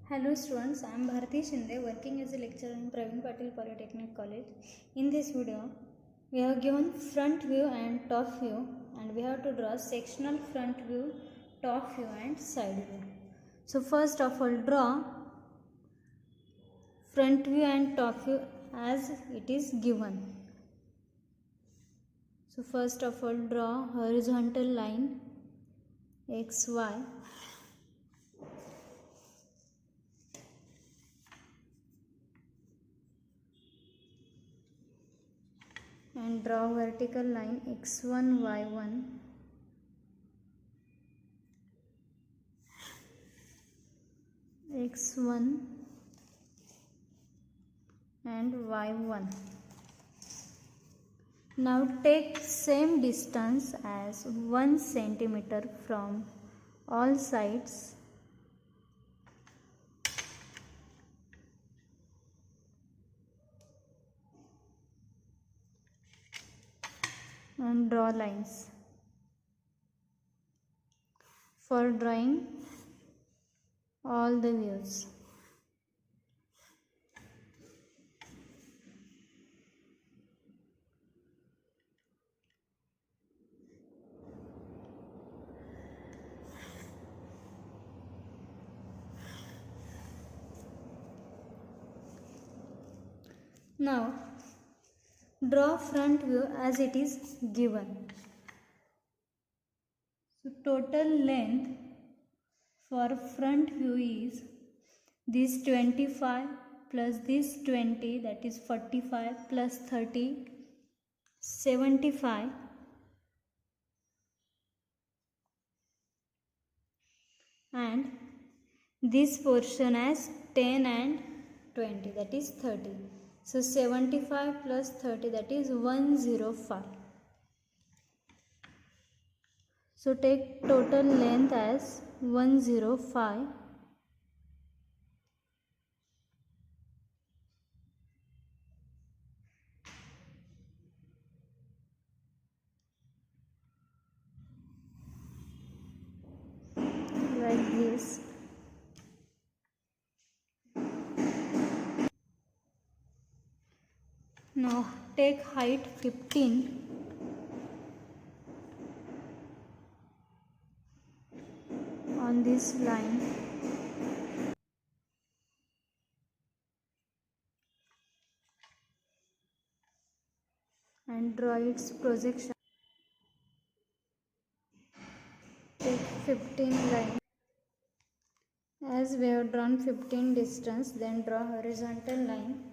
Hello students, I am Bharati Shinde working as a lecturer in Praveen Patil Polytechnic College. In this video, we have given front view and top view, and we have to draw sectional front view, top view and side view. So first of all, draw front view and top view as it is given. So first of all, draw horizontal line XY. And draw vertical line x1 y1 x1 and y1. Now take same distance as 1 centimeter from all sides and draw lines. For drawing all the views. Now draw front view as it is given. So total length for front view is this 25 plus this 20, that is 45 plus 30, 75, and this portion as 10 and 20, that is 30. So 75 plus 30, that is 105. So take total length as 105. Like this. Now take height 15 on this line and draw its projection. Take 15 line. As we have drawn 15 distance, then draw horizontal line.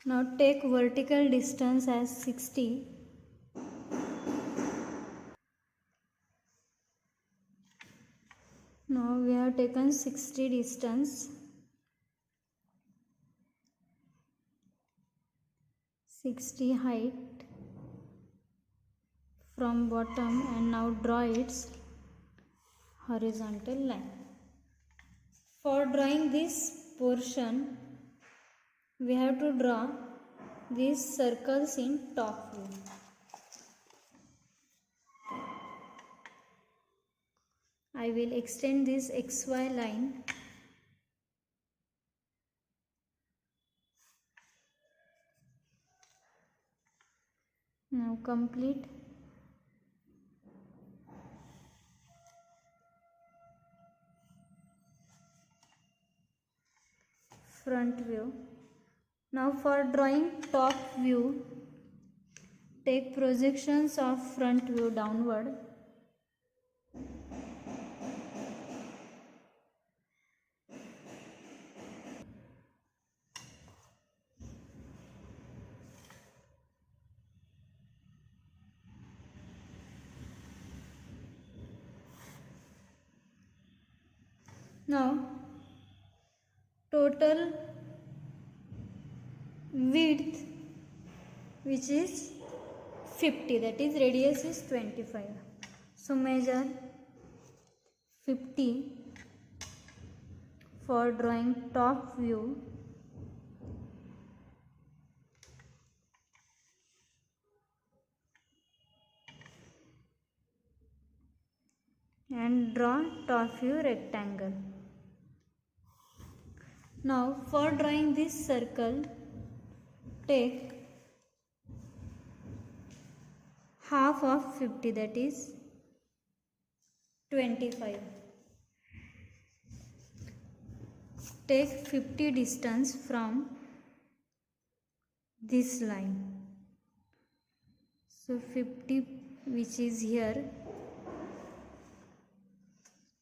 Now take vertical distance as 60. Now we have taken 60 distance. 60 height from bottom, and now draw its horizontal line. For drawing this portion, we have to draw these circles in top view. I will extend this XY line . Now complete. Front view. Now for drawing top view, take projections of front view downward. Now total width, which is 50, that is radius is 25. So measure 50 for drawing top view. And draw top view rectangle. Now for drawing this circle, take half of 50, that is 25. Take 50 distance from this line. So 50, which is here,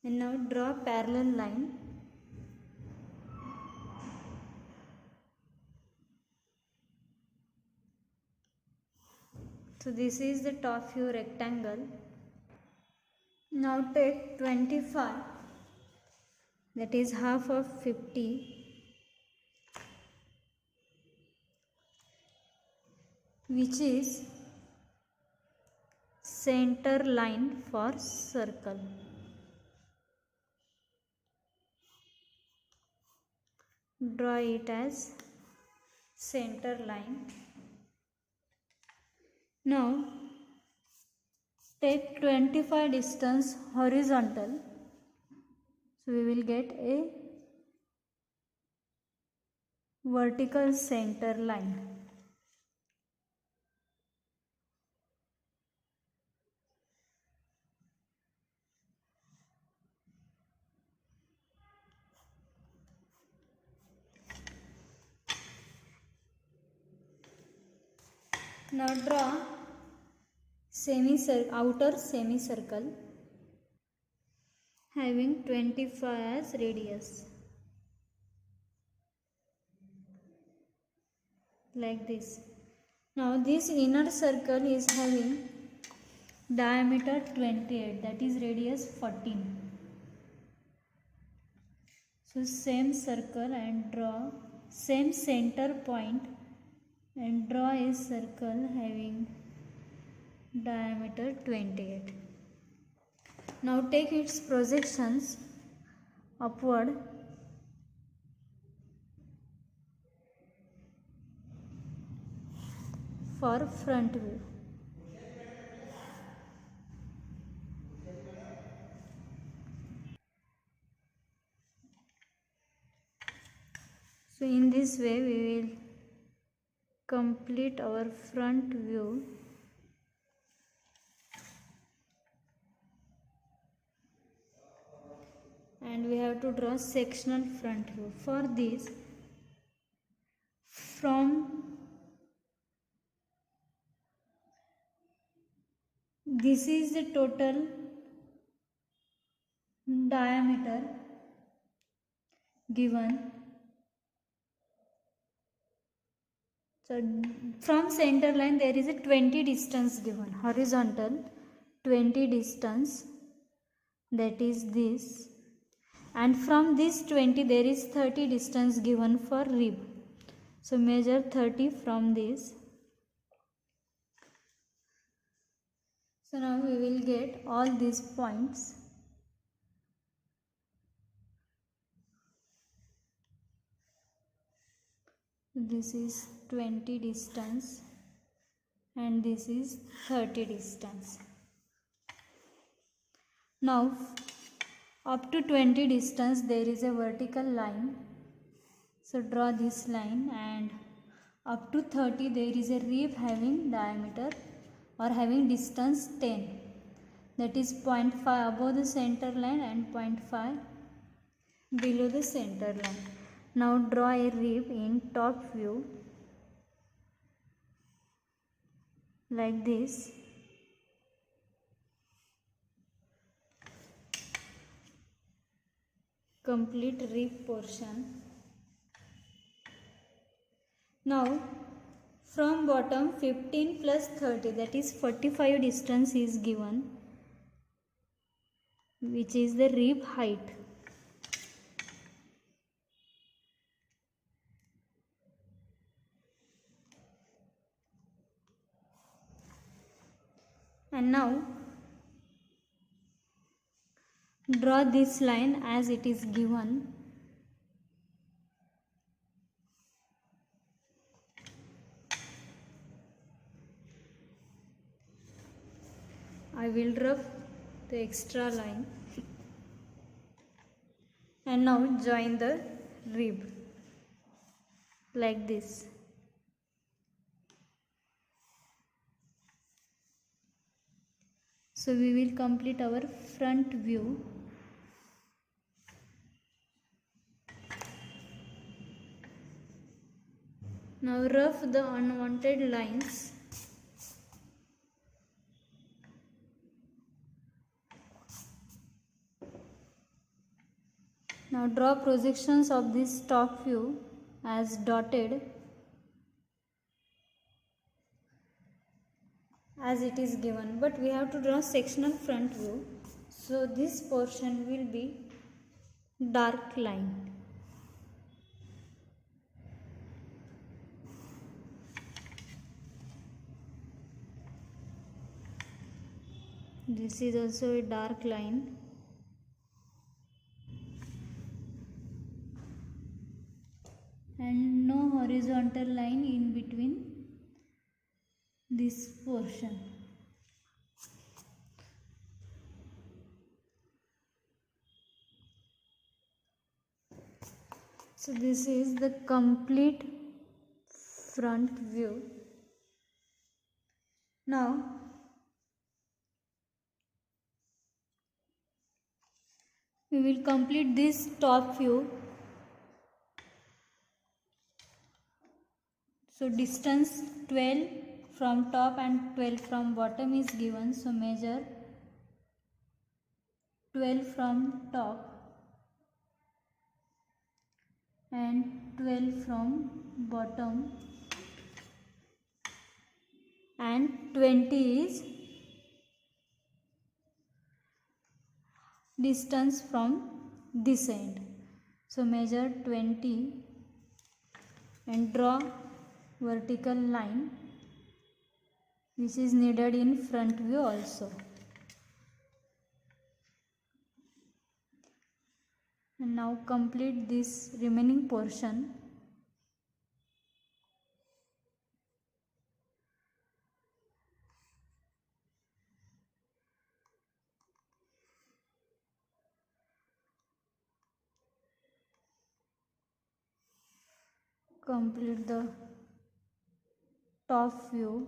and now draw parallel line. So this is the top view rectangle. Now take 25, that is half of 50, which is center line for circle. Draw it as center line. Now take 25 distance horizontal. So we will get a vertical center line. Now draw outer semicircle having 25 as radius, like this. Now this inner circle is having diameter 28, that is radius 14. So same circle and draw same center point and draw a circle having diameter 28. Now take its projections upward. For front view. So in this way we will complete our front view. And we have to draw sectional front view. For this, this is the total diameter given. So from center line there is a 20 distance given, horizontal 20 distance, that is this, and from this 20 there is 30 distance given for rib. So measure 30 from this. So now we will get all these points. This is 20 distance and this is 30 distance. Now up to 20 distance there is a vertical line. So draw this line, and up to 30 there is a rib having diameter or having distance 10, that is 0.5 above the center line and 0.5 below the center line. Now draw a rib in top view like this. Complete rib portion. Now from bottom 15 plus 30, that is 45 distance is given, which is the rib height. And now draw this line as it is given. I will rub the extra line. and now join the rib like this. So we will complete our front view. Now rough the unwanted lines. Now draw projections of this top view as dotted as it is given, but we have to draw sectional front view, so this portion will be dark line. This is also a dark line. And no horizontal line in between this portion. So this is the complete front view. Now we will complete this top view. So distance 12 from top and 12 from bottom is given. So measure 12 from top and 12 from bottom, and 20 is distance from this end. So measure 20 and draw vertical line which is needed in front view also. And now complete this remaining portion. Complete the top view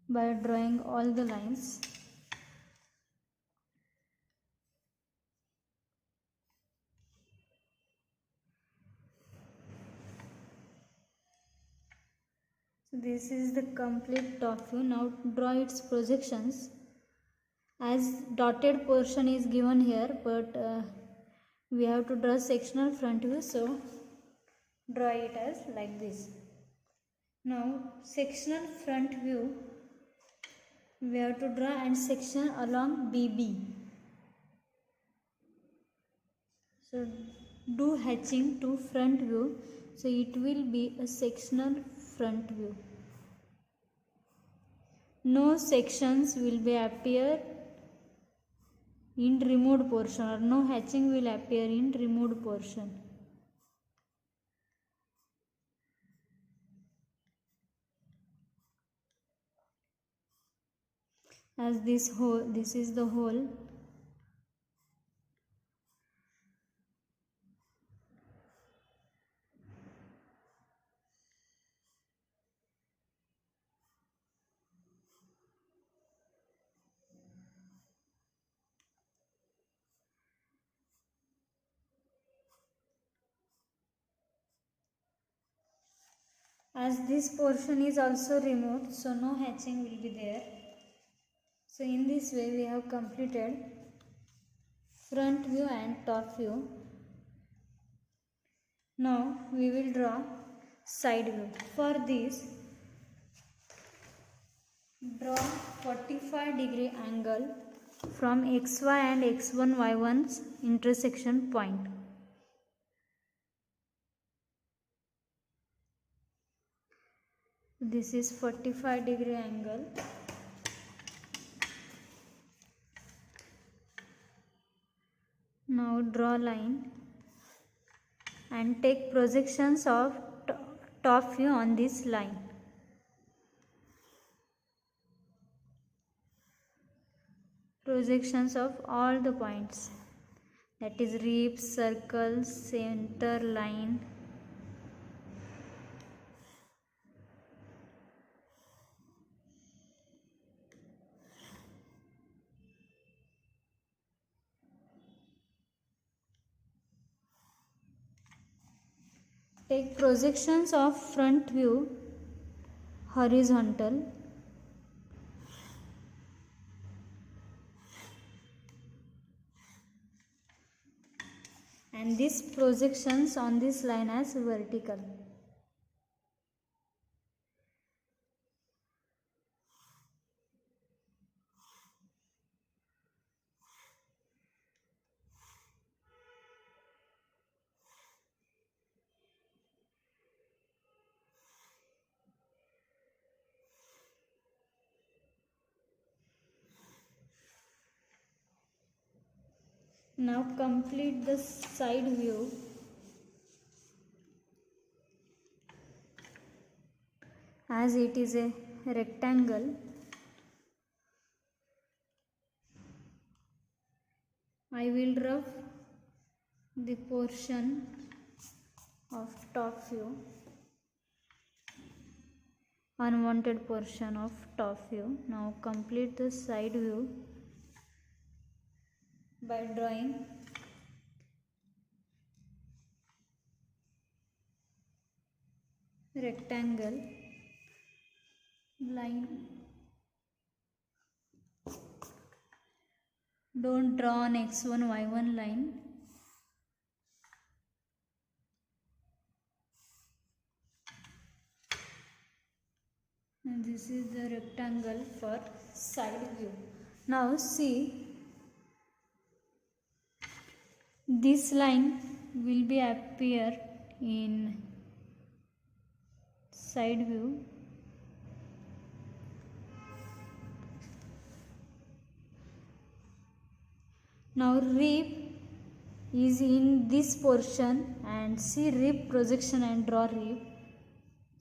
by drawing all the lines. So this is the complete top view. Now draw its projections. As dotted portion is given here, but we have to draw sectional front view, so draw it as like this. Now sectional front view we have to draw and section along BB. So do hatching to front view, so it will be a sectional front view. No sections will be appear in removed portion, or no hatching will appear in removed portion. As this is the hole. As this portion is also removed, so no hatching will be there. So in this way we have completed front view and top view. Now we will draw side view. For this, draw 45-degree angle from XY and X1 Y1's intersection point. This is 45-degree angle. Now draw line and take projections of top view on this line. Projections of all the points. that is rib, circle, center line. Take projections of front view horizontal. And these projections on this line as vertical. Now complete the side view. As it is a rectangle, I will rough the portion of top view, unwanted portion of top view. Now complete the side view by drawing rectangle line. Don't draw an x1 y1 line. And this is the rectangle for side view. Now see, this line will be appear in side view. Now rib is in this portion, and see rib projection and draw rib.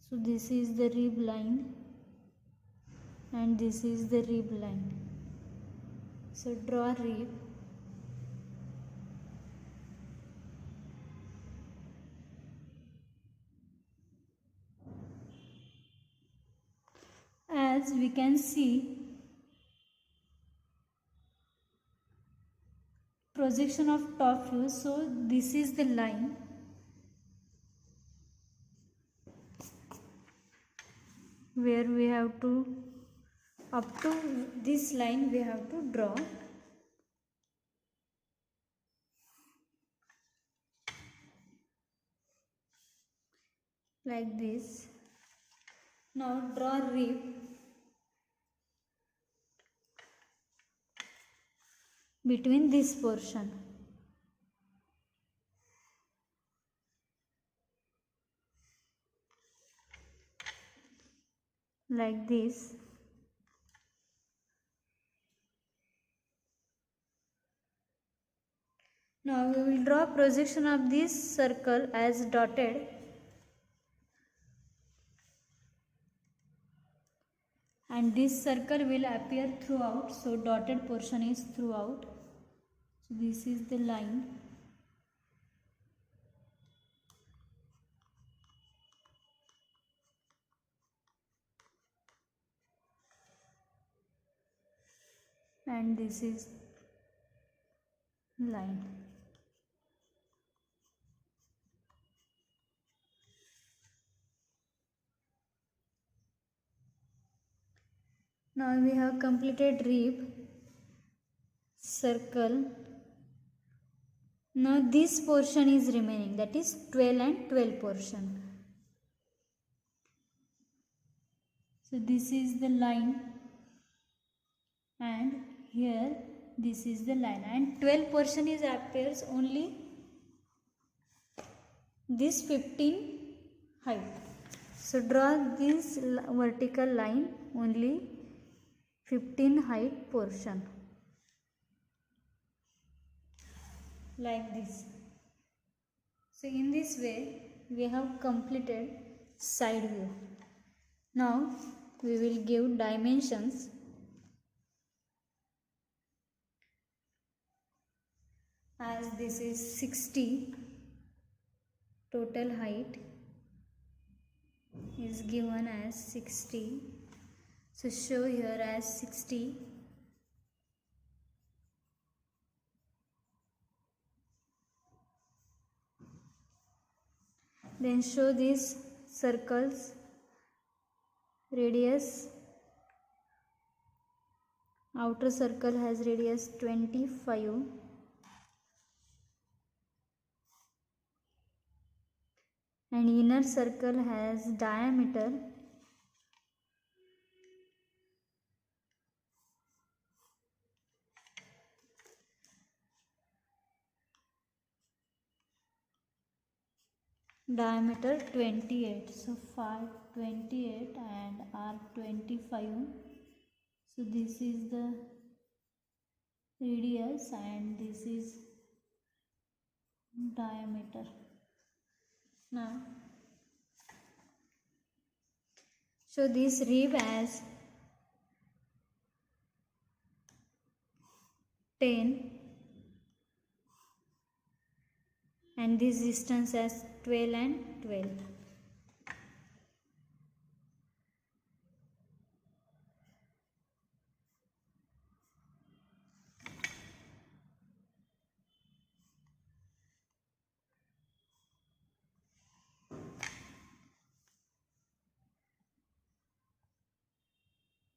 So this is the rib line and this is the rib line. So draw rib. As we can see, projection of top view, so this is the line where we have to, up to this line we have to draw. Like this. Now draw rib. Between this portion. Like this. Now we will draw projection of this circle as dotted. And this circle will appear throughout, so dotted portion is throughout. So this is the line. And this is line. Now we have completed rib, circle. Now this portion is remaining, that is 12 and 12 portion. So this is the line and here this is the line, and 12 portion is appears only this 15 height. So draw this vertical line only 15 height portion. Like this. So in this way we have completed side view. Now we will give dimensions. as this is 60, total height is given as 60, so show here as 60. Then show these circles radius. Outer circle has radius 25 and inner circle has diameter 28. So 528 and R25. So this is the radius and this is diameter. Now so this rib as 10 and this distance as 12 and 12.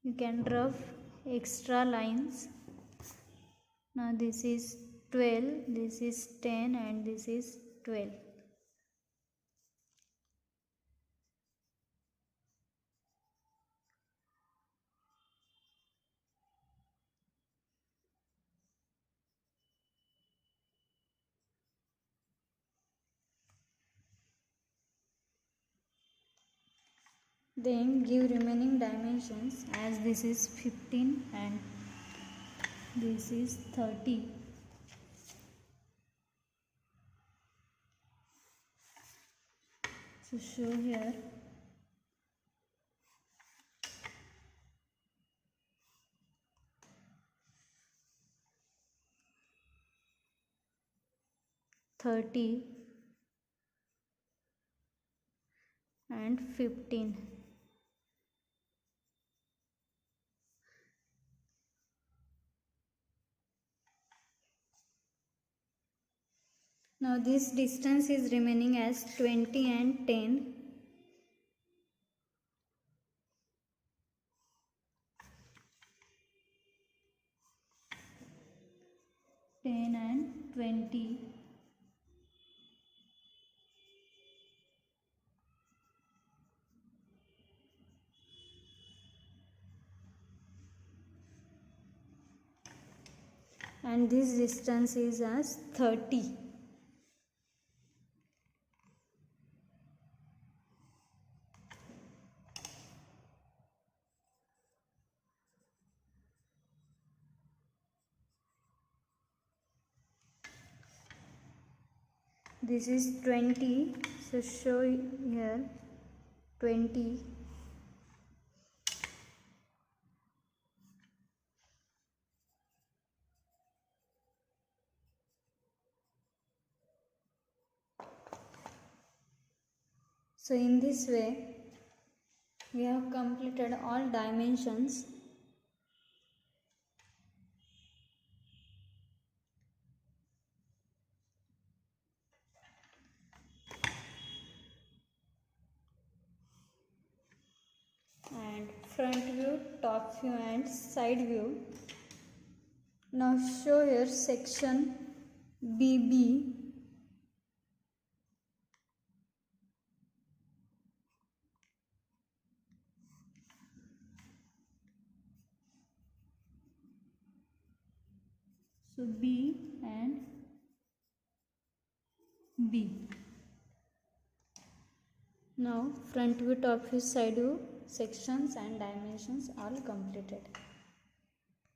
You can draw extra lines. Now this is 12, this is 10 and this is 12. Then give remaining dimensions as this is 15 and this is 30. So show here (30) and 15. Now this distance is remaining as 20 and 10. And 20. And this distance is as 30. This is 20, so show here 20. So in this way we have completed all dimensions. And front view, top view and side view. Now show here section BB. So B and B. Now front view, top view, side view, sections and dimensions all completed.